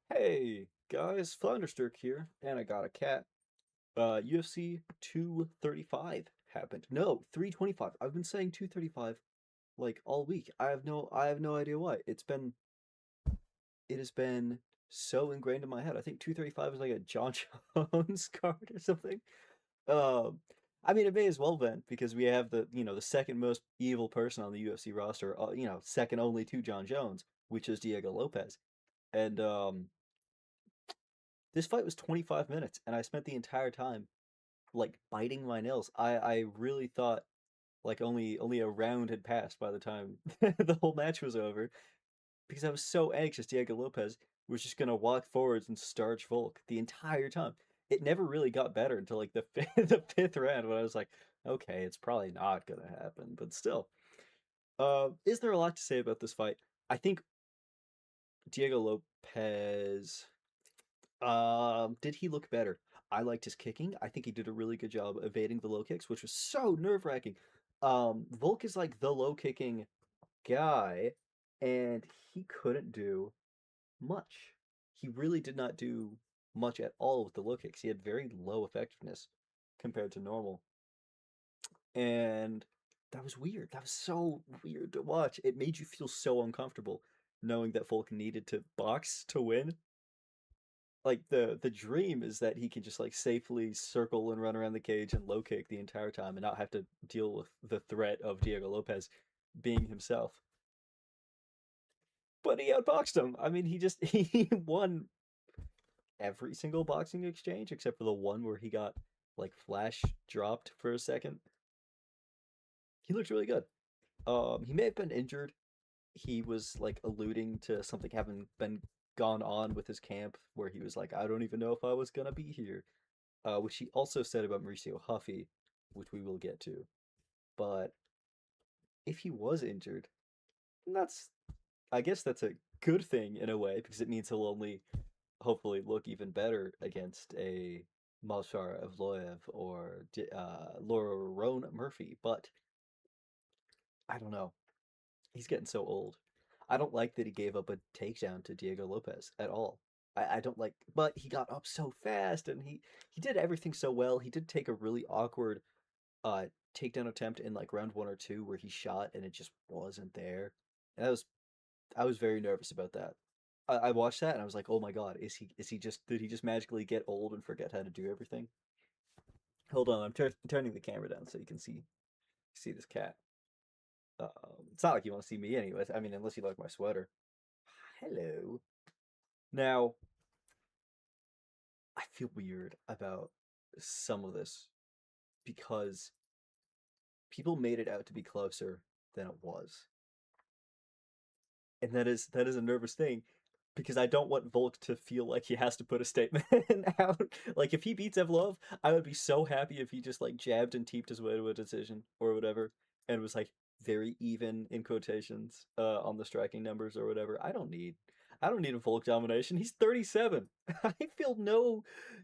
Hey guys, Thunderstruck here, and I got a cat. UFC 235 happened. No, 325. I've been saying 235 like all week. I have no idea why. It has been so ingrained in my head. I think 235 is like a John Jones card or something. Um I mean it may as well been because we have the second most evil person on the UFC roster, second only to John Jones, which is Diego Lopes. And This fight was 25 minutes, and I spent the entire time like biting my nails. I really thought like only a round had passed by the time the whole match was over because I was so anxious Diego Lopes was just gonna walk forwards and starch Volk the entire time. It never really got better until like the the fifth round when I was like, okay, it's probably not gonna happen, but still. Is there a lot to say about this fight? I think Diego Lopes. Did he look better? I liked his kicking. I think he did a really good job evading the low kicks, which was so nerve-wracking. Volk is like the low kicking guy, and he couldn't do much. He really did not do much at all with the low kicks. He had very low effectiveness compared to normal. And that was weird. That was so weird to watch. It made you feel so uncomfortable knowing that Volk needed to box to win. Like the dream is that he can just like safely circle and run around the cage and low kick the entire time and not have to deal with the threat of Diego Lopes being himself. But he outboxed him. I mean, he won every single boxing exchange except for the one where he got like flash dropped for a second. He looked really good. He may have been injured. He was like alluding to something having been gone on with his camp where he was like, I don't even know if I was gonna be here, which he also said about Mauricio Huffy, which we will get to. But if he was injured, that's I guess that's a good thing in a way because it means he'll only hopefully look even better against a Malshar Evloev or Laura Roan Murphy. But I don't know. He's getting so old. I don't like that he gave up a takedown to Diego Lopes at all. I don't like, but he got up so fast and he did everything so well. He did take a really awkward uh takedown attempt in like round one or two where he shot and it just wasn't there. And I was very nervous about that. I watched that and I was like, oh my God, is he just did he just magically get old and forget how to do everything? Hold on, I'm turning the camera down so you can see this cat. It's not like you want to see me anyways. I mean, unless you like my sweater. Hello. Now, I feel weird about some of this because people made it out to be closer than it was. And that is a nervous thing because I don't want Volk to feel like he has to put a statement out. Like if he beats Evlov, I would be so happy if he just like jabbed and teeped his way to a decision or whatever, and was like very even in quotations on the striking numbers or whatever. I don't need a Volk domination. He's 37. I feel no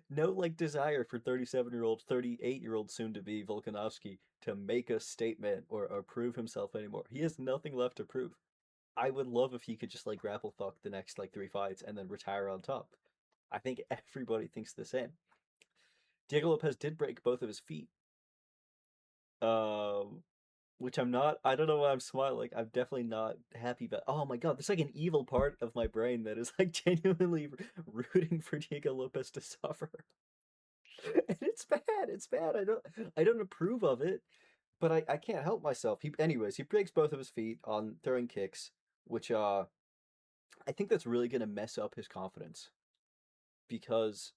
like desire for 37-year-old, 38-year-old soon to be Volkanovski to make a statement or prove himself anymore. He has nothing left to prove. I would love if he could just like grapple fuck the next like three fights and then retire on top. I think everybody thinks the same. Diego Lopes did break both of his feet, um, which I'm not. I don't know why I'm smiling. I'm definitely not happy about. Oh my God, there's like an evil part of my brain that is like genuinely rooting for Diego Lopes to suffer, and it's bad. It's bad. I don't approve of it, but I can't help myself. Anyways, he breaks both of his feet on throwing kicks, which I think that's really going to mess up his confidence because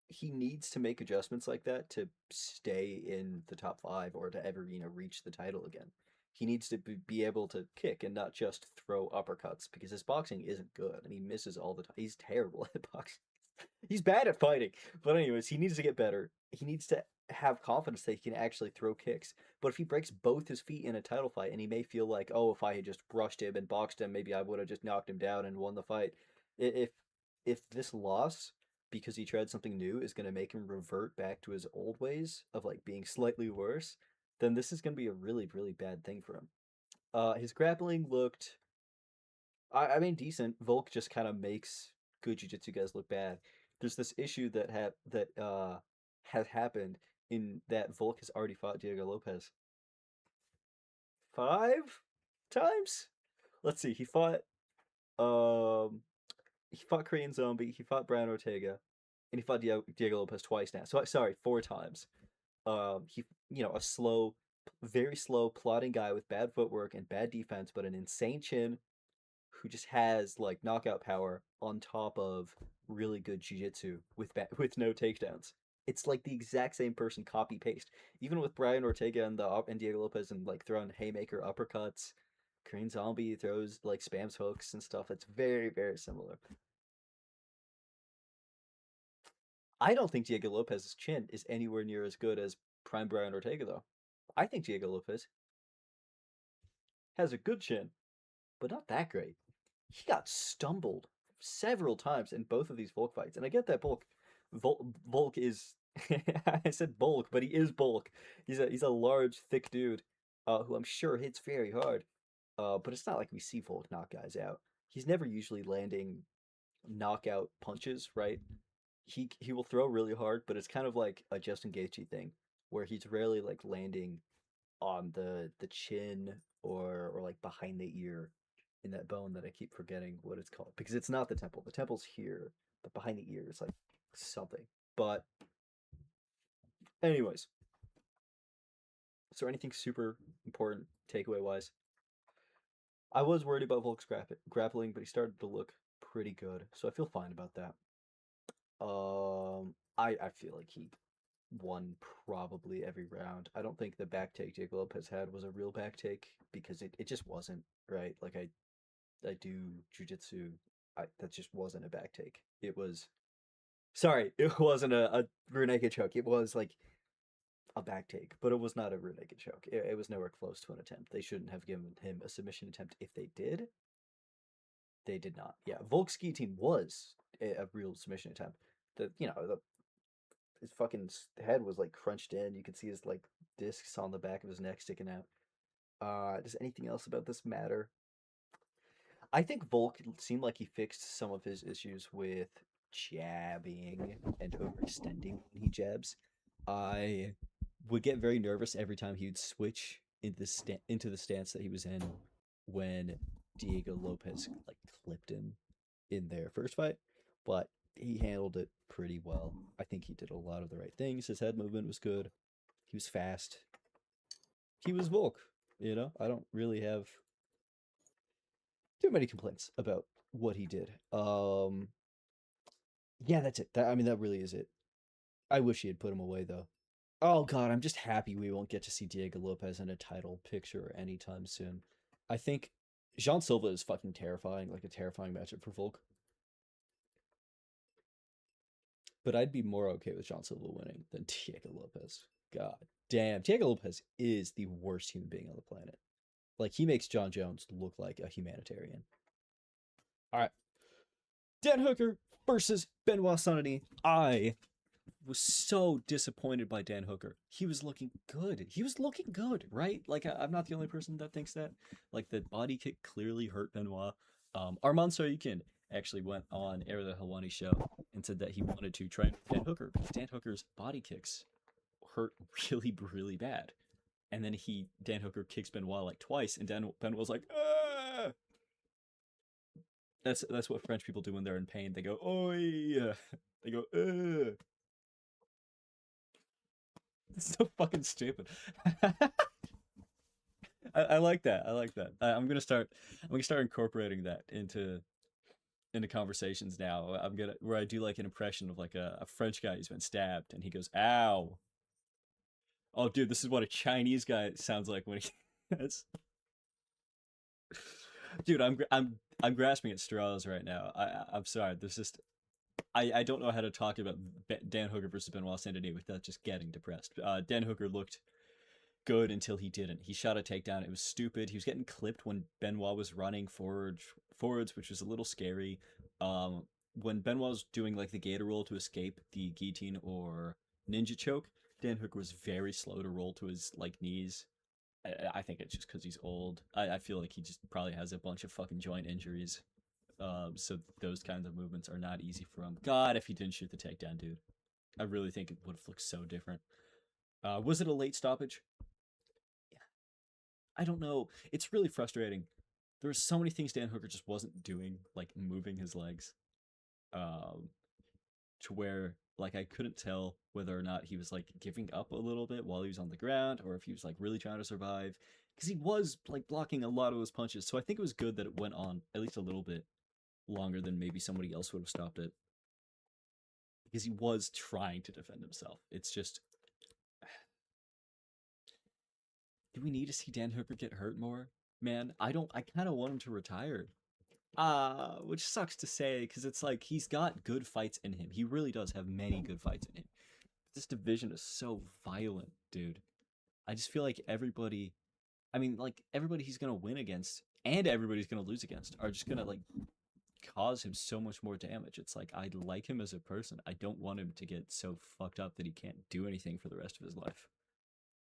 he needs to make adjustments like that to stay in the top five or to ever, reach the title again. He needs to be able to kick and not just throw uppercuts because his boxing isn't good and he misses all the time. He's terrible at boxing. He's bad at fighting. But anyways, he needs to get better. He needs to have confidence that he can actually throw kicks. But if he breaks both his feet in a title fight and he may feel like, oh, if I had just brushed him and boxed him, maybe I would have just knocked him down and won the fight. If if this loss because he tried something new is going to make him revert back to his old ways of like being slightly worse, then this is going to be a really really bad thing for him. His grappling looked I mean, decent. Volk just kind of makes good jiu-jitsu guys look bad. There's this issue that has happened in that Volk has already fought Diego Lopez 5 times. Let's see. Um he fought Korean Zombie. He fought Brian Ortega, and he fought Diego Lopez twice now. So sorry, 4 times. He a slow, very slow, plodding guy with bad footwork and bad defense, but an insane chin who just has like knockout power on top of really good jiu-jitsu with no takedowns. It's like the exact same person copy paste. Even with Brian Ortega and Diego Lopez and like throwing haymaker uppercuts, Korean Zombie throws like spams hooks and stuff. It's very very similar. I don't think Diego Lopez's chin is anywhere near as good as prime Brian Ortega though. I think Diego Lopez has a good chin, but not that great. He got stumbled several times in both of these Volk fights, and I get that Volk is I said bulk, but he is bulk. He's a large, thick dude, who I'm sure hits very hard. But it's not like we see Volk knock guys out. He's never usually landing knockout punches, right? He will throw really hard, but it's kind of like a Justin Gaethje thing, where he's rarely like landing on the chin or like behind the ear in that bone that I keep forgetting what it's called because it's not the temple. The temple's here, but behind the ear is like something. But anyways, is there anything super important takeaway wise? I was worried about Volk's grappling, but he started to look pretty good, so I feel fine about that. I feel like he won probably every round. I don't think the back take Diego Lopez had was a real back take because it just wasn't, right? Like I do jujitsu. That just wasn't a back take. It was sorry, it wasn't a rear naked choke. It was like a back take, but it was not a rear naked choke. It was nowhere close to an attempt. They shouldn't have given him a submission attempt. If they did, they did not. Yeah, Volk's guillotine was a real submission attempt. His fucking head was like crunched in. You could see his like discs on the back of his neck sticking out. Does anything else about this matter? I think Volk seemed like he fixed some of his issues with jabbing and overextending when he jabs. I would get very nervous every time he would switch into the stance that he was in when Diego Lopez like clipped him in their first fight, but he handled it pretty well. I think he did a lot of the right things. His head movement was good. He was fast. He was Volk. I don't really have too many complaints about what he did. Yeah, that's it. I mean, that really is it. I wish he had put him away though. Oh god, I'm just happy we won't get to see Diego Lopez in a title picture anytime soon. I think Jean Silva is fucking terrifying, like a terrifying matchup for Volk. But I'd be more okay with Jean Silva winning than Diego Lopez. God damn, Diego Lopez is the worst human being on the planet. Like he makes John Jones look like a humanitarian. All right, Dan Hooker versus Benoit Sonani. I was so disappointed by Dan Hooker. He was looking good. He was looking good, right? Like I'm not the only person that thinks that. Like the body kick clearly hurt Benoit. Arman Sarikin actually went on Air the Helwani show and said that he wanted to train Dan Hooker because Dan Hooker's body kicks hurt really, really bad. And then Dan Hooker kicks Benoit like twice, and Benoit's like, ah! That's what French people do when they're in pain. They go, oi! They go, ugh. This is so fucking stupid. I like that. I like that. I'm gonna start. I'm gonna start incorporating that into conversations now. I'm gonna where I do like an impression of like a French guy who's been stabbed, and he goes, "Ow." Oh, dude, this is what a Chinese guy sounds like when he. That's, dude, I'm grasping at straws right now. I'm sorry. There's just I don't know how to talk about Dan Hooker versus Benoit Saint Denis without just getting depressed. Dan Hooker looked good until he didn't. He shot a takedown. It was stupid. He was getting clipped when Benoit was running forwards, which was a little scary. When Benoit was doing like the gator roll to escape the guillotine or ninja choke, Dan Hooker was very slow to roll to his like knees I think it's just because he's old. I feel like he just probably has a bunch of fucking joint injuries. So those kinds of movements are not easy for him. God, if he didn't shoot the takedown, dude, I really think it would have looked so different. Was it a late stoppage? Yeah, I don't know. It's really frustrating. There were so many things Dan Hooker just wasn't doing, like moving his legs, um, to where like I couldn't tell whether or not he was like giving up a little bit while he was on the ground, or if he was like really trying to survive, because he was like blocking a lot of those punches. So I think it was good that it went on at least a little bit longer than maybe somebody else would have stopped it, because he was trying to defend himself. It's just, do we need to see Dan Hooker get hurt more? Man, I don't. I kind of want him to retire. Which sucks to say because it's like he's got good fights in him. He really does have many good fights in him. This division is so violent, dude. I just feel like everybody, I mean, like everybody he's gonna win against and everybody's gonna lose against are just gonna like cause him so much more damage. It's like I like him as a person. I don't want him to get so fucked up that he can't do anything for the rest of his life.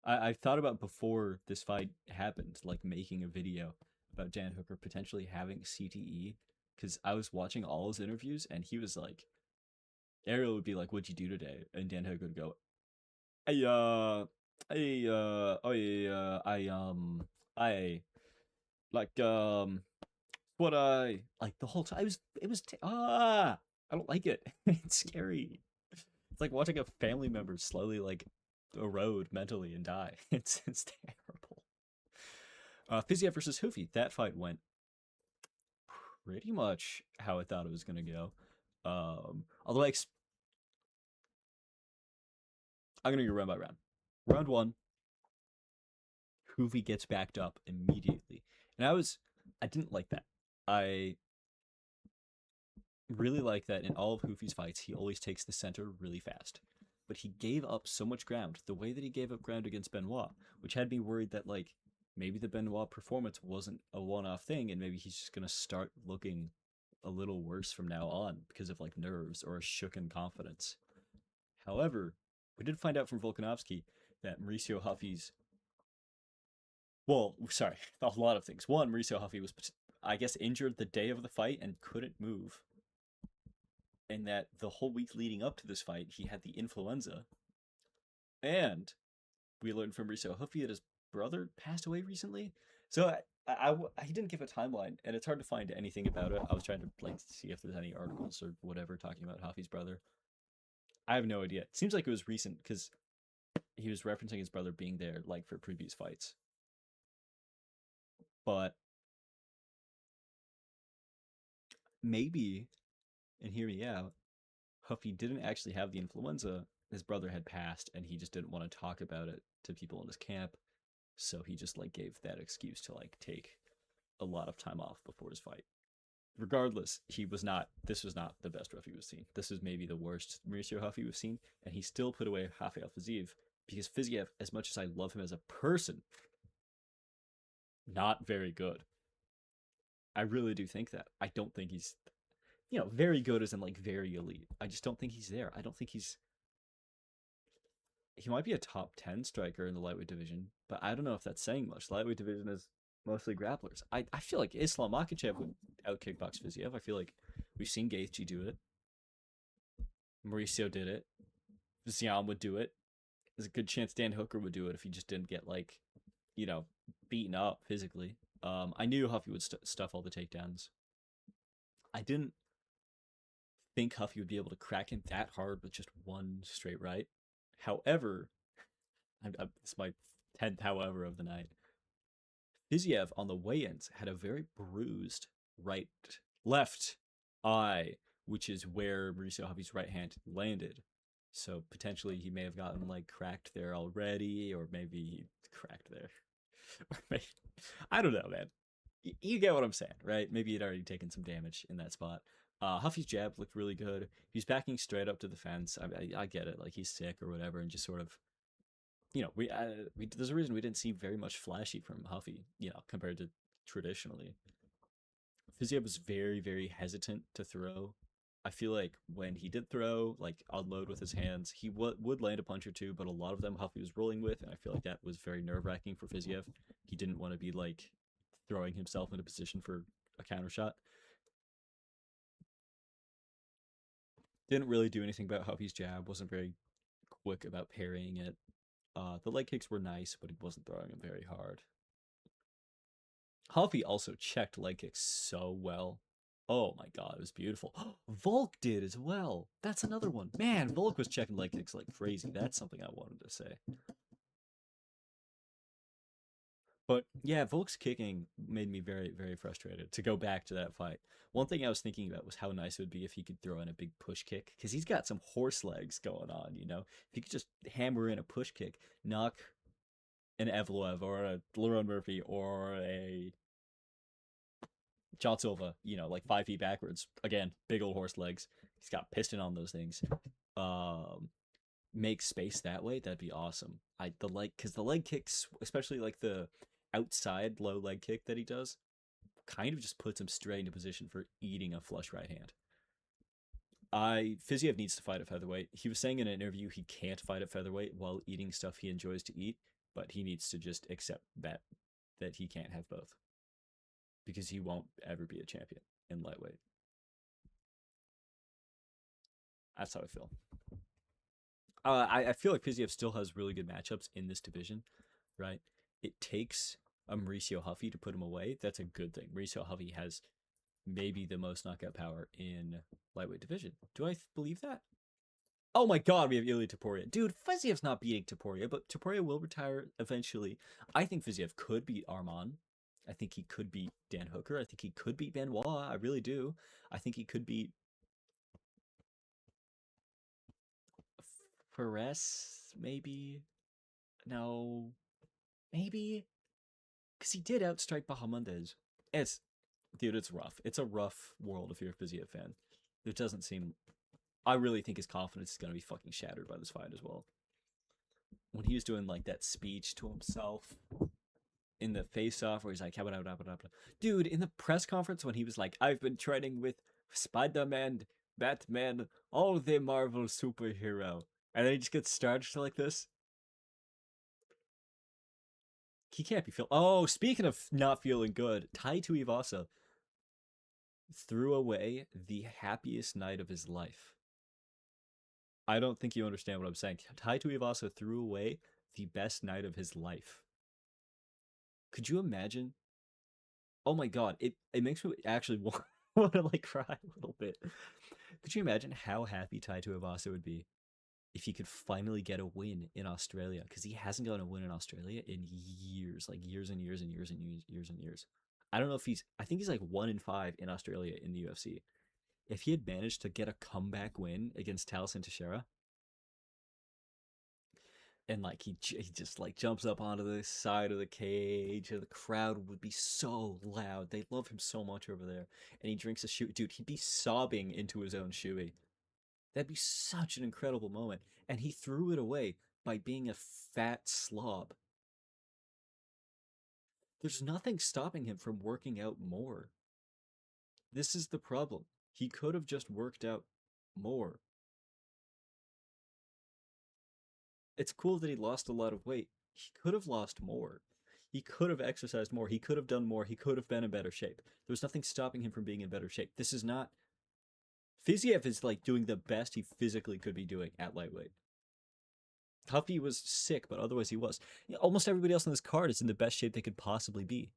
I thought about before this fight happened, like making a video about Dan Hooker potentially having CTE, because I was watching all his interviews and he was like, Ariel would be like, "What'd you do today?" And Dan Hooker would go, oh yeah, I like, what I like the whole time. I don't like it. It's scary. It's like watching a family member slowly like erode mentally and die. It's terrible. Fiziev versus Hoofy. That fight went pretty much how I thought it was gonna go. Although I'm gonna go round by round. Round one, Hoofy gets backed up immediately, and I didn't like that. I really like that in all of Hoofy's fights, he always takes the center really fast. But he gave up so much ground, the way that he gave up ground against Benoit, which had me worried that like maybe the Benoit performance wasn't a one-off thing, and maybe he's just gonna start looking a little worse from now on because of like nerves or a shooken confidence. However, we did find out from Volkanovski that Mauricio Huffy's, well, sorry, a lot of things. One, Mauricio Huffy was, I guess, injured the day of the fight and couldn't move, and that the whole week leading up to this fight, he had the influenza. And we learned from Riso Huffy that his brother passed away recently. So he didn't give a timeline, and it's hard to find anything about it. I was trying to like see if there's any articles or whatever talking about Huffy's brother. I have no idea. It seems like it was recent because he was referencing his brother being there like for previous fights. But maybe, and hear me out, Huffy didn't actually have the influenza. His brother had passed, and he just didn't want to talk about it to people in his camp. So he just like gave that excuse to like take a lot of time off before his fight. Regardless, he was not. This was not the best Huffy we've seen. This is maybe the worst Mauricio Huffy we've seen, and he still put away Rafael Fiziev because Fiziev, as much as I love him as a person, not very good. I really do think that. I don't think he's, very good as in like very elite. I just don't think he's there. I don't think he might be a top 10 striker in the lightweight division, but I don't know if that's saying much. The lightweight division is mostly grapplers. I feel like Islam Makhachev would out kickbox Fiziev. I feel like we've seen Gaethje do it. Mauricio did it. Zion would do it. There's a good chance Dan Hooker would do it if he just didn't get like, you know, beaten up physically. I knew Huffy would stuff all the takedowns. I didn't think Huffy would be able to crack him that hard with just one straight right. However, it's my 10th however of the night. Fiziev on the weigh-ins had a very bruised left eye, which is where Mauricio Huffy's right hand landed. So potentially he may have gotten like cracked there already, or maybe he cracked there. I don't know, man. You get what I'm saying, right? Maybe he'd already taken some damage in that spot. Huffy's jab looked really good. He's backing straight up to the fence. I get it, like he's sick or whatever, and just sort of, there's a reason we didn't see very much flashy from Huffy, compared to traditionally. Fiziev was very, very hesitant to throw. I feel like when he did throw, like unload with his hands, he would land a punch or two, but a lot of them Huffy was rolling with, and I feel like that was very nerve wracking for Fiziev. He didn't want to be like throwing himself in a position for a counter shot. Didn't really do anything about Huffy's jab. Wasn't very quick about parrying it. The leg kicks were nice, but he wasn't throwing them very hard. Huffy also checked leg kicks so well. Oh my god, it was beautiful. Volk did as well. That's another one. Man, Volk was checking leg kicks like crazy. That's something I wanted to say. But yeah, Volk's kicking made me very, very frustrated. To go back to that fight, one thing I was thinking about was how nice it would be if he could throw in a big push kick, because he's got some horse legs going on, you know? If he could just hammer in a push kick, knock an Evloev or a Lerone Murphy or a John Silva, you know, like 5 feet backwards. Again, big old horse legs. He's got piston on those things. Um, make space that way. That'd be awesome. Because the leg kicks, especially like the outside low leg kick that he does, kind of just puts him straight into position for eating a flush right hand. Fiziev needs to fight at featherweight. He was saying in an interview he can't fight at featherweight while eating stuff he enjoys to eat, but he needs to just accept that he can't have both because he won't ever be a champion in lightweight. That's how I feel. I feel like Fiziev still has really good matchups in this division, right? It takes a Mauricio Huffy to put him away. That's a good thing. Mauricio Huffy has maybe the most knockout power in lightweight division. Do I believe that? Oh my god, we have Ilya Taporia. Dude, Fiziev's not beating Taporia, but Taporia will retire eventually. I think Fiziev could beat Arman. I think he could beat Dan Hooker. I think he could beat Benoit. I really do. I think he could beat Perez, maybe. No, maybe. Because he did outstrike Bahamondes. It's, dude, it's rough. It's a rough world if you're a Fiziev fan. It doesn't seem. I really think his confidence is going to be fucking shattered by this fight as well. When he was doing like that speech to himself in the face-off where he's like, dude, in the press conference when he was like, I've been training with Spider-Man, Batman, all the Marvel superhero, and then he just gets started like this. He can't be feeling. Oh, speaking of not feeling good, Tai Tuivasa threw away the happiest night of his life. I don't think you understand what I'm saying. Tai Tuivasa threw away the best night of his life. Could you imagine? Oh my god, it makes me actually want to like cry a little bit. Could you imagine how happy Tai Tuivasa would be if he could finally get a win in Australia? Because he hasn't gotten a win in Australia in years, like years and years and years and years and years. I don't know if he's. I think he's like 1-5 in Australia in the UFC. If he had managed to get a comeback win against Taliesin Teixeira, and like he just like jumps up onto the side of the cage, and the crowd would be so loud. They love him so much over there, and he drinks a shoe. Dude, he'd be sobbing into his own shoey. That'd be such an incredible moment, and he threw it away by being a fat slob. There's nothing stopping him from working out more. This is the problem. He could have just worked out more. It's cool that he lost a lot of weight. He could have lost more. He could have exercised more. He could have done more. He could have been in better shape. There's nothing stopping him from being in better shape. This is not. Fiziev is like doing the best he physically could be doing at lightweight. Huffy was sick, but otherwise he was. Almost everybody else on this card is in the best shape they could possibly be,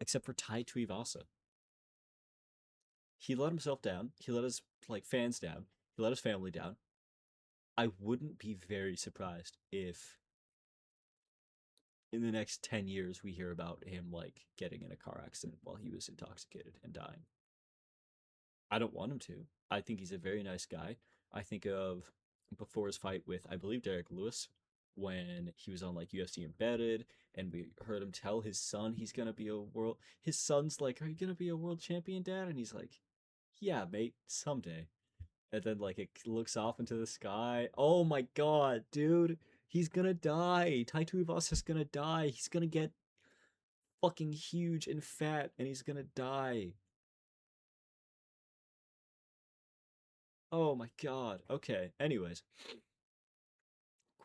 except for Tai Tuivasa. He let himself down. He let his like fans down. He let his family down. I wouldn't be very surprised if in the next 10 years we hear about him like getting in a car accident while he was intoxicated and dying. I don't want him to. I think he's a very nice guy. I think of before his fight with I believe Derek Lewis when he was on like UFC Embedded and we heard him tell his son he's gonna be a world. His son's like, "Are you gonna be a world champion, Dad?" And he's like, "Yeah, mate, someday." And then like it looks off into the sky. Oh my god, dude, he's gonna die. Tai Tuivasa's gonna die. He's gonna get fucking huge and fat, and he's gonna die. Oh my god. Okay. Anyways,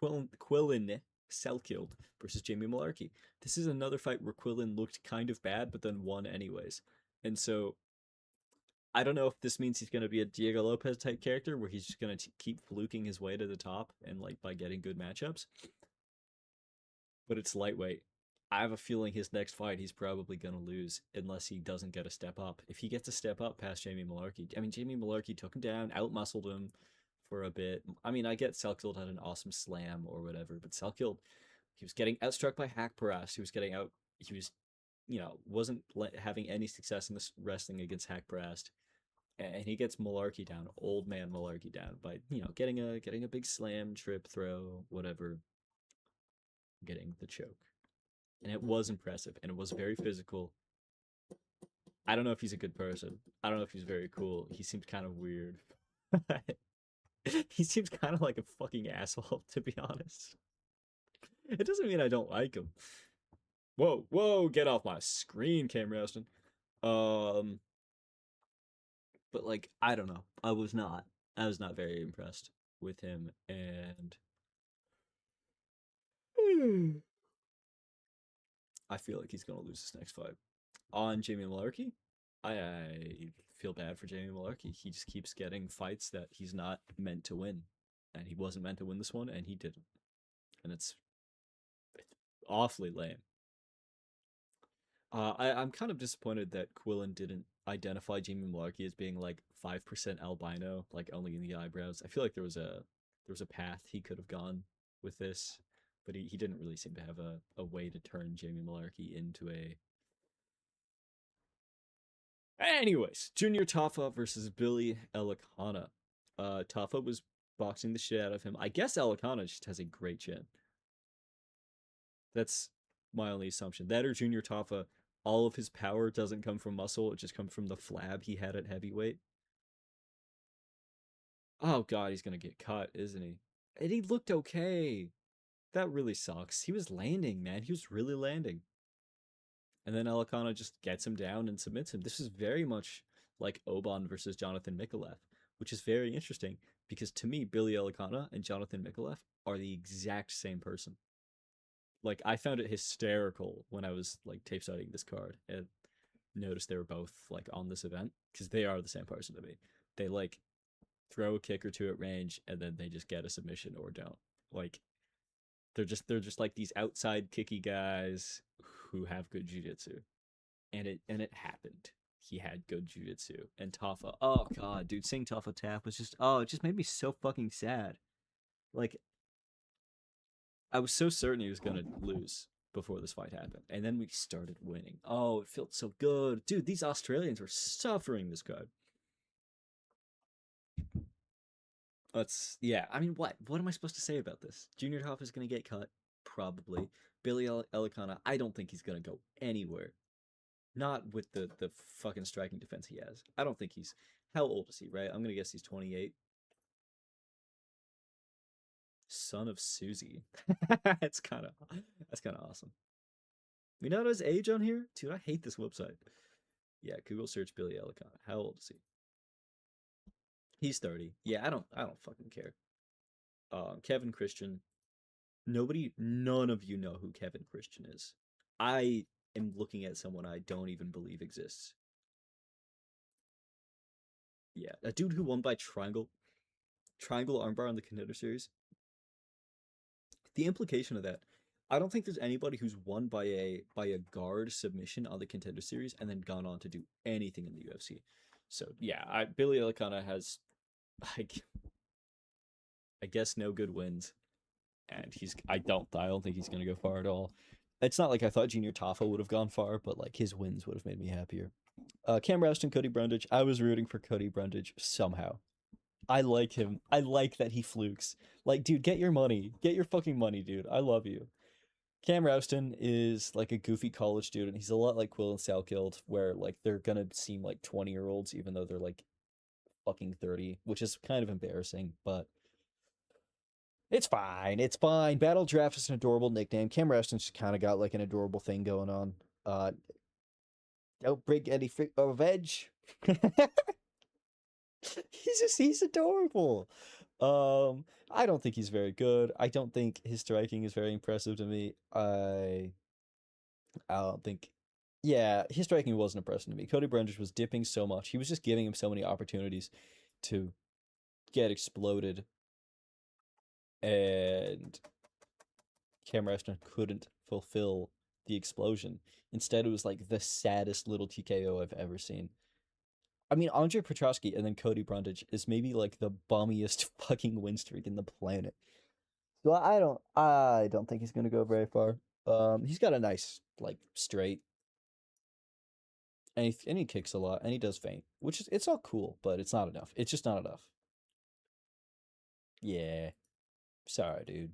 Quillin Selkilled versus Jamie Malarkey. This is another fight where Quillin looked kind of bad, but then won anyways. And so I don't know if this means he's going to be a Diego Lopes type character where he's just going to keep fluking his way to the top and like by getting good matchups. But it's lightweight. I have a feeling his next fight he's probably going to lose unless he doesn't get a step up. If he gets a step up past Jamie Malarkey, I mean, Jamie Malarkey took him down, outmuscled him for a bit. I mean, I get Selkfield had an awesome slam or whatever, but Selkfield, he was getting outstruck by Hackparast. He was getting out, he was, wasn't having any success in this wrestling against Hackparast. And he gets Malarkey down, old man Malarkey down by, getting a big slam, trip, throw, whatever, getting the choke. And it was impressive and it was very physical. I don't know if he's a good person. I don't know if he's very cool. He seems kind of weird. He seems kind of like a fucking asshole, to be honest. It doesn't mean I don't like him. Whoa, whoa, get off my screen, Cam Raston. But like, I don't know. I was not very impressed with him, and I feel like he's gonna lose this next fight. On Jamie Malarkey, I feel bad for Jamie Malarkey. He just keeps getting fights that he's not meant to win, and he wasn't meant to win this one, and he didn't, and it's awfully lame. I'm kind of disappointed that Quillen didn't identify Jamie Malarkey as being like 5% albino, like only in the eyebrows. I feel like there was a path he could have gone with this, but he didn't really seem to have a way to turn Jamie Malarkey into a. Anyways, Junior Tafa versus Billy Elikana. Tafa was boxing the shit out of him. I guess Elikana just has a great chin. That's my only assumption. That or Junior Tafa, all of his power doesn't come from muscle, it just comes from the flab he had at heavyweight. Oh god, he's gonna get cut, isn't he? And he looked okay. That really sucks. He was landing, man. He was really landing. And then Elikana just gets him down and submits him. This is very much like Oban versus Jonathan Mikalev, which is very interesting because to me, Billy Elikana and Jonathan Mikalev are the exact same person. Like I found it hysterical when I was like tape studying this card and noticed they were both like on this event because they are the same person to me. They like throw a kick or two at range and then they just get a submission or don't. Like they're just like these outside kicky guys who have good jiu-jitsu. And it happened. He had good jiu-jitsu. And Tafa, oh god, dude, seeing Tafa tap was just it just made me so fucking sad. Like I was so certain he was gonna lose before this fight happened. And then we started winning. Oh, it felt so good. Dude, these Australians were suffering this card. That's yeah. I mean, what am I supposed to say about this? Junior Hoff is gonna get cut, probably. Billy Elikana, I don't think he's gonna go anywhere. Not with the fucking striking defense he has. I don't think he's. How old is he? Right? I'm gonna guess he's 28. Son of Susie. That's kind of awesome. We know his age on here, dude. I hate this website. Yeah, Google search Billy Elikana. How old is he? He's 30. Yeah, I don't fucking care. Kevin Christian. None of you know who Kevin Christian is. I am looking at someone I don't even believe exists. Yeah, a dude who won by triangle armbar on the contender series. The implication of that, I don't think there's anybody who's won by a guard submission on the contender series and then gone on to do anything in the UFC. So yeah, Billy Elikana has, like, I guess no good wins, and I don't think he's gonna go far at all. It's not like I thought Junior Tafa would have gone far, but like his wins would have made me happier. Cam Raston, Cody Brundage. I was rooting for Cody Brundage somehow. I like him. I like that he flukes. Like, dude, get your money. Get your fucking money, dude. I love you. Cam Rouston is like a goofy college student. He's a lot like Quill and Salkild, where like they're gonna seem like 20-year-olds, even though they're like fucking 30, which is kind of embarrassing, but it's fine. It's fine. Battle Draft is an adorable nickname. Cam Rouston's just kind of got like an adorable thing going on. Don't bring any of veg. he's adorable. I don't think he's very good. I don't think his striking is very impressive to me. I don't think. Yeah, his striking wasn't impressive to me. Cody Brundage was dipping so much. He was just giving him so many opportunities to get exploded, and Cam Raston couldn't fulfill the explosion. Instead, it was like the saddest little TKO I've ever seen. I mean, Andre Petrosky and then Cody Brundage is maybe like the bummiest fucking win streak in the planet. So I don't think he's gonna go very far. He's got a nice like straight, and he kicks a lot, and he does feint, which is it's all cool, but it's not enough. It's just not enough. Yeah, sorry, dude.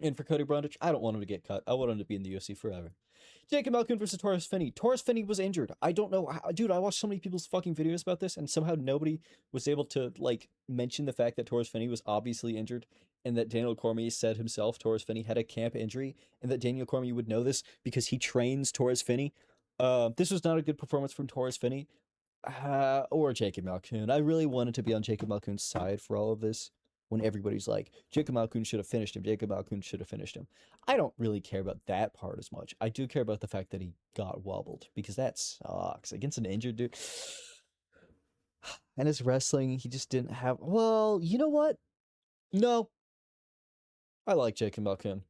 And for Cody Brundage, I don't want him to get cut. I want him to be in the UFC forever. Jacob Malkoun versus Torres Finney. Torres Finney was injured. I don't know how, dude. I watched so many people's fucking videos about this, and somehow nobody was able to like mention the fact that Torres Finney was obviously injured, and that Daniel Cormier said himself Torres Finney had a camp injury, and that Daniel Cormier would know this because he trains Torres Finney. This was not a good performance from Torres Finney, or Jacob Malkoun. I really wanted to be on Jacob Malkoun's side for all of this. When everybody's like, Jacob Malkoun should have finished him, Jacob Malkoun should have finished him. I don't really care about that part as much. I do care about the fact that he got wobbled because that sucks against an injured dude. And his wrestling, he just didn't have. Well, you know what? No, I like Jacob Malkoun,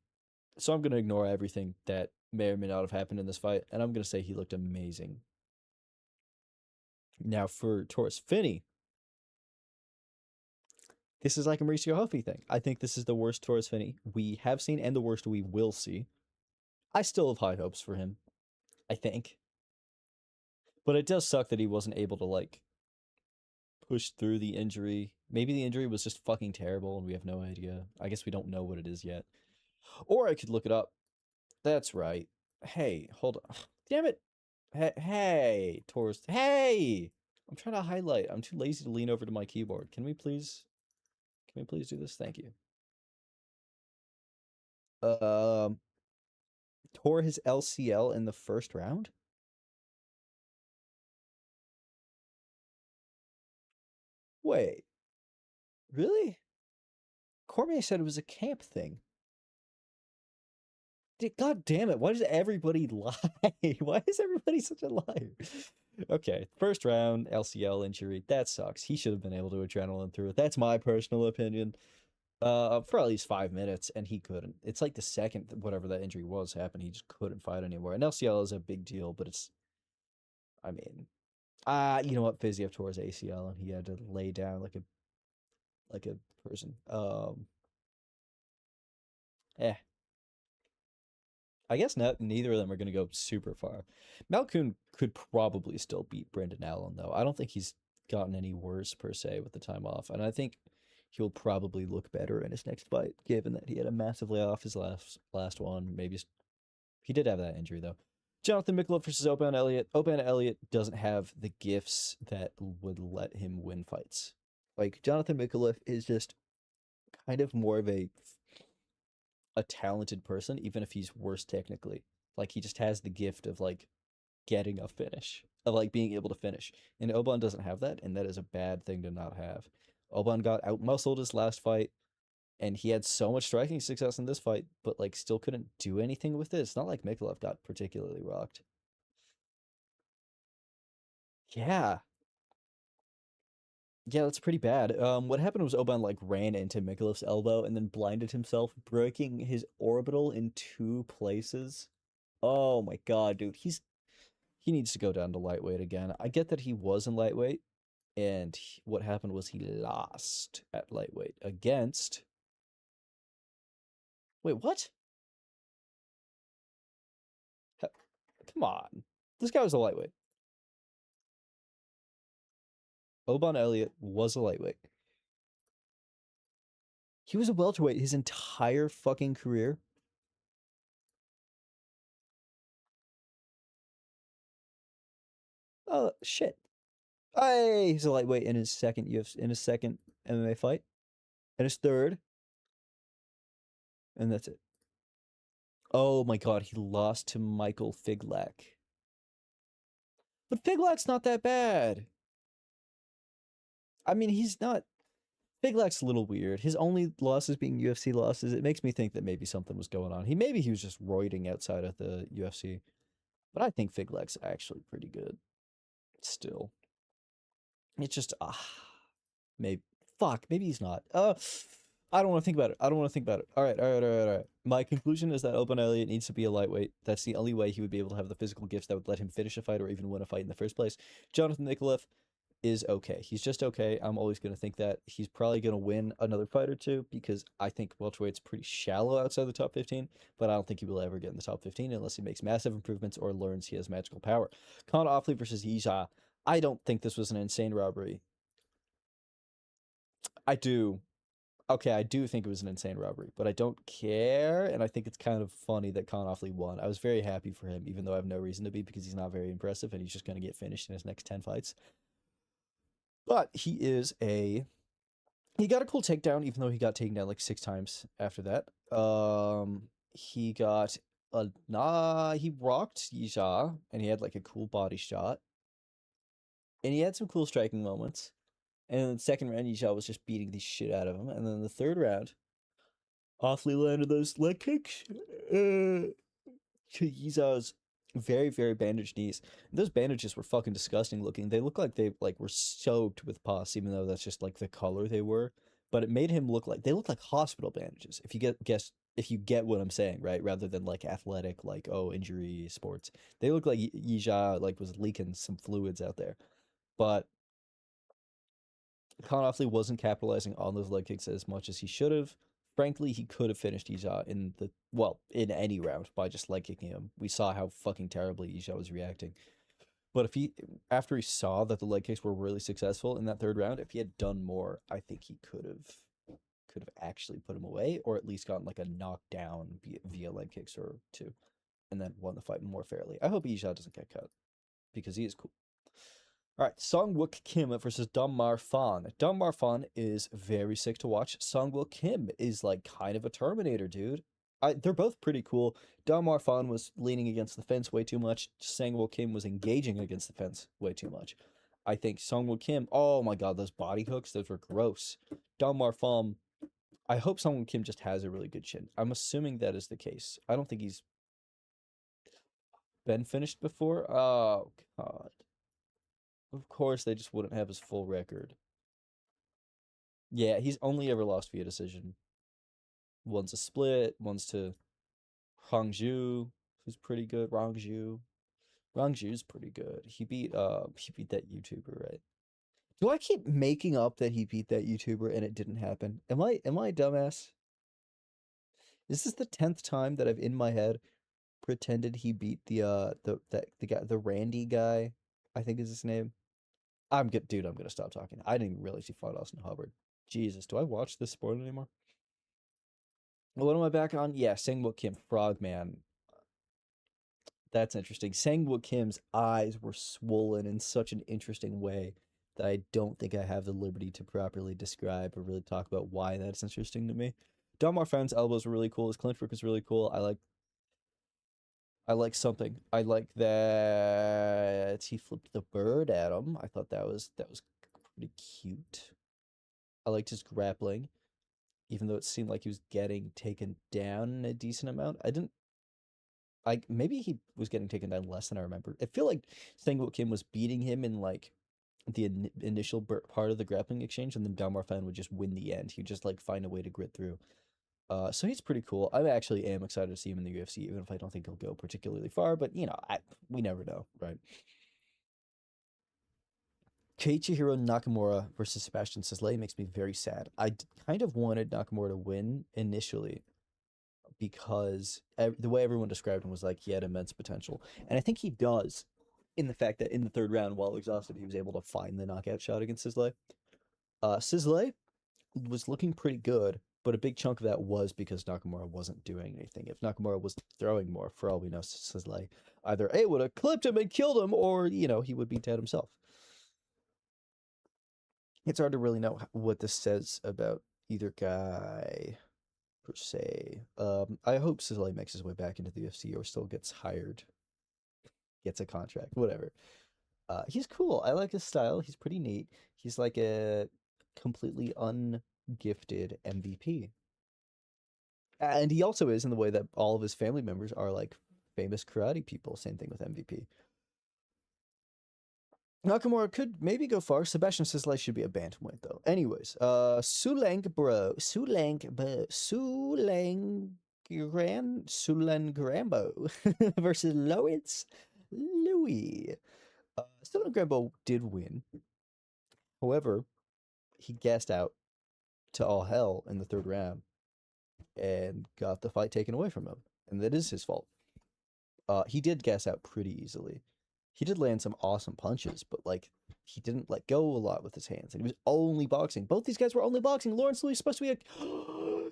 so I'm gonna ignore everything that may or may not have happened in this fight, and I'm gonna say he looked amazing. Now for Torres Finney, this is like a Mauricio Huffy thing. I think this is the worst Torres Finney we have seen and the worst we will see. I still have high hopes for him, I think. But it does suck that he wasn't able to like push through the injury. Maybe the injury was just fucking terrible and we have no idea. I guess we don't know what it is yet. Or I could look it up. That's right. Hey, hold on. Damn it. Hey, Torres. Hey! I'm trying to highlight. I'm too lazy to lean over to my keyboard. Can we please do this? Thank you. Um Tore his LCL in the first round? Wait, really? Cormier said it was a camp thing. God damn it, why does everybody lie? Why is everybody such a liar? Okay, first round LCL injury. That sucks. He should have been able to adrenaline through it. That's my personal opinion. For at least 5 minutes, and he couldn't. It's like the second whatever that injury was happened, he just couldn't fight anymore. And LCL is a big deal, but I mean, you know what? Fiziev tore his ACL, and he had to lay down like a person. Eh. I guess neither of them are going to go super far. Malkoun could probably still beat Brendan Allen, though. I don't think he's gotten any worse per se with the time off, and I think he'll probably look better in his next fight, given that he had a massive layoff his last one. Maybe he did have that injury though. Jonathan Mikolov versus Oban Elliott. Oban Elliott doesn't have the gifts that would let him win fights. Like Jonathan Mikolov is just kind of more of a talented person, even if he's worse technically. Like he just has the gift of like getting a finish, of like being able to finish. And Oban doesn't have that, and that is a bad thing to not have. Oban got outmuscled his last fight, and he had so much striking success in this fight, but like still couldn't do anything with it. It's not like Mikolov got particularly rocked. Yeah. Yeah, that's pretty bad. What happened was Oban like ran into Mikolov's elbow and then blinded himself, breaking his orbital in two places. Oh my god, dude. He needs to go down to lightweight again. I get that he was in lightweight, and what happened was he lost at lightweight against. Wait, what? Come on. This guy was a lightweight. Oban Elliott was a lightweight. He was a welterweight his entire fucking career. Oh shit. Hey, he's a lightweight in his second MMA fight. And his third. And that's it. Oh my god, he lost to Michael Figlak. But Figlak's not that bad. I mean, he's not. Big Lac's a little weird. His only losses being UFC losses, it makes me think that maybe something was going on. He was just roiding outside of the UFC. But I think Fig Lac's actually pretty good still. It's just maybe maybe he's not. I don't want to think about it. I don't want to think about it. All right. My conclusion is that Open Elliott needs to be a lightweight. That's the only way he would be able to have the physical gifts that would let him finish a fight or even win a fight in the first place. Jonathan Nikolaev is okay. He's just okay. I'm always going to think that he's probably going to win another fight or two because I think welterweight's pretty shallow outside the top 15, but I don't think he will ever get in the top 15 unless he makes massive improvements or learns he has magical power. Conor Offley versus Yija. I don't think this was an insane robbery. I do. Okay, I do think it was an insane robbery, but I don't care, and I think it's kind of funny that Conor Offley won. I was very happy for him, even though I have no reason to be because he's not very impressive and he's just going to get finished in his next 10 fights. But he got a cool takedown, even though he got taken down like 6 times after that. He got he rocked Yija, and he had like a cool body shot, and he had some cool striking moments. And then the second round, Yija was just beating the shit out of him, and then the third round, Offley landed those leg kicks. Yiza's very, very bandaged knees. Those bandages were fucking disgusting looking. They look like they like were soaked with pus, even though that's just like the color they were. But it made him look like they look like hospital bandages. If you get what I'm saying, right? Rather than like athletic, like oh injury sports, they look like Yija like was leaking some fluids out there. But Conor Offley wasn't capitalizing on those leg kicks as much as he should have. Frankly, he could have finished Yija in any round by just leg kicking him. We saw how fucking terribly Yija was reacting. But after he saw that the leg kicks were really successful in that third round, if he had done more, I think he could have actually put him away, or at least gotten like a knockdown via leg kicks or two, and then won the fight more fairly. I hope Yija doesn't get cut because he is cool. All right, Sungwook Kim versus Dunmar Fan. Dunmar Fan is very sick to watch. Sungwook Kim is like kind of a Terminator, dude. They're both pretty cool. Dunmar Fan was leaning against the fence way too much. Sungwook Kim was engaging against the fence way too much. I think Sungwook Kim, oh my god, those body hooks, those were gross. Dunmar Fan, I hope Sungwook Kim just has a really good chin. I'm assuming that is the case. I don't think he's been finished before. Oh god. Of course, they just wouldn't have his full record. Yeah, he's only ever lost via decision. One's a split, one's to Hangzhou, who's pretty good. Rangju's pretty good. He beat that YouTuber, right? Do I keep making up that he beat that YouTuber and it didn't happen? Am I a dumbass? Is this the 10th time that I've in my head pretended he beat the guy, the Randy guy, I think is his name? I'm good, dude. I'm gonna stop talking. I didn't even realize he fought Austin Hubbard. Jesus, do I watch this sport anymore? What am I back on? Yeah, Sangwook Kim, Frogman. That's interesting. Sangwook Kim's eyes were swollen in such an interesting way that I don't think I have the liberty to properly describe or really talk about why that's interesting to me. Delmar Found's elbows were really cool. His clinch work was really cool. I like something. I like that he flipped the bird at him. I thought that was pretty cute. I liked his grappling, even though it seemed like he was getting taken down a decent amount. I didn't like maybe he was getting taken down less than I remember. I feel like Sangwoo Kim was beating him in like the initial part of the grappling exchange, and then Dalmar Fan would just win the end. He'd just like find a way to grit through. So he's pretty cool. I actually am excited to see him in the UFC, even if I don't think he'll go particularly far. But we never know, right? Keiichiro Nakamura versus Sebastian Sisley makes me very sad. Kind of wanted Nakamura to win initially because the way everyone described him was like he had immense potential. And I think he does in the fact that in the third round, while exhausted, he was able to find the knockout shot against Sisley. Sisley was looking pretty good, but a big chunk of that was because Nakamura wasn't doing anything. If Nakamura was throwing more, for all we know, Sisley either A would have clipped him and killed him, or he would be dead himself. It's hard to really know what this says about either guy per se. I hope Sisley makes his way back into the UFC or still gets hired, gets a contract, whatever. He's cool. I like his style. He's pretty neat. He's like completely ungifted MVP. And he also is in the way that all of his family members are like famous karate people. Same thing with MVP. Nakamura could maybe go far. Sebastian Sisley should be a bantamweight though. Anyways, Sulang Grambo versus Lawrence Louis. Sulang Grambo did win. However, he gassed out to all hell in the third round and got the fight taken away from him, and that is his fault. He did gas out pretty easily. He did land some awesome punches, but like he didn't let go a lot with his hands, and he was only boxing. Both these guys were only boxing. Lawrence Louis is supposed to be a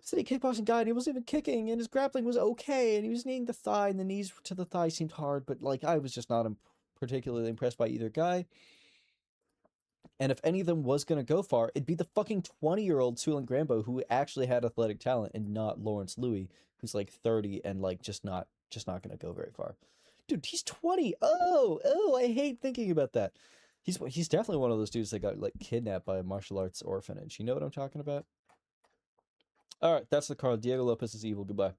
city kickboxing guy, and he wasn't even kicking, and his grappling was okay, and he was kneeing the thigh, and the knees to the thigh seemed hard, but like I was just not particularly impressed by either guy. And if any of them was going to go far, it'd be the fucking 20-year-old Sulan Grambo who actually had athletic talent and not Lawrence Louis, who's like 30 and like just not going to go very far. Dude, he's 20. Oh, I hate thinking about that. He's definitely one of those dudes that got like kidnapped by a martial arts orphanage. You know what I'm talking about? All right, that's the card. Diego Lopes is evil. Goodbye.